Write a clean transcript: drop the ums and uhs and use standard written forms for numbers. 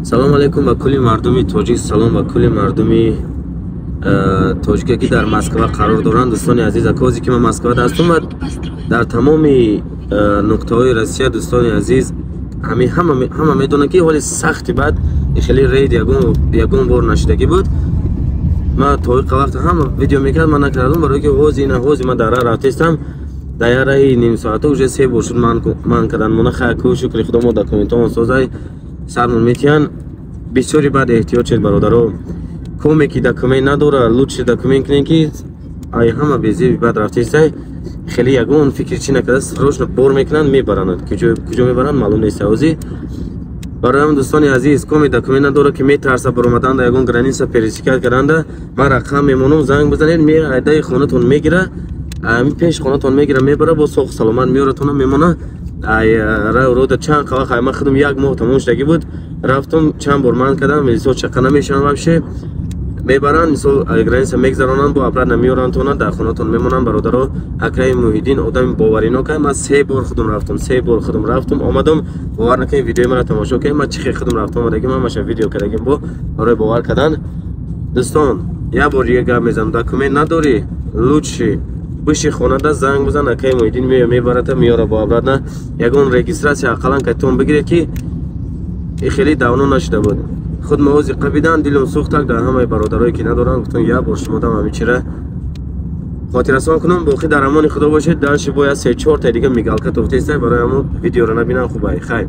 салом алейкум ба кулли мардуми тоҷик, салом ба кулли мардуми тоҷика ки дар Москва қарор доранд. дӯстони азиз, акози ки ман Москвада ҳастам ва дар тамоми нуқтаҳои Россия, дӯстони азиз, ҳама медонанд ки ҳоли сахти бад хеле рейд ягон бор нашидагӣ буд. ман тоиқа вақт ҳама видео мекард, ман накардам, барои ки ҳози ман дар рафтистам. дар раи ним соата уже 3 бор шуд ман кардан мона хайку шукри худо мо документон созай сармон метиян. бисёри бад эҳтиёт шед бародаро, коме ки документ надора лучше документ кинен ки ай ҳама безеби бад рафтистай. хеле ягон фикри чи накарда срочно бор мекунанд, мебаранд. куҷо мебаранд маълум нест. ҳозир барои ҳам дӯстони азиз, коме документ надора ки метарса баромадан да ягон граница пересекат каранда, ман рақам мемонам, занг бизанед, айдаи хонатон мегира, пеш хонатон мегира, мебара, бо соғ саломат меёратона мемона. рода чанд қавақ ман худам 1 моҳ тамом шудагӣ буд. рафтам чанд бор ман кардам, мисол чақа намешавам вообще. мебаранд, мисол граница мегзаронанд, бо апрат намеёрантона, дар хонатон мемонанд. бародаро, Акраим Муҳиддин одами боваринок. ман 3 бор худам рафтам, омадам. бовар накунед, видеои мара тамошо кунед, ман чӣ хел худам рафтам омадагим, ман маша видео кардагим, бо барои бовар кардан. дӯстон, як бор дигар гап мезанам, документ надори, лучше биши хонада занг бизан, Акраим Муҳиддин мебарата, меёра бо апрат. ягон регистрация ақаллан кайтон бигиред ки хеле давно нашуда буд. худ мавози қабидан дилам сӯхтак дар ҳамаи бародарое ки надоранд. гуфтам як бор шумодам ҳамичира хотиррасон кунам. боқӣ дар амони худо бошед. дальше бояд 3-4 та дига мигалка тофтестай, барои ҳамон видеоро набинам. хубай хайр.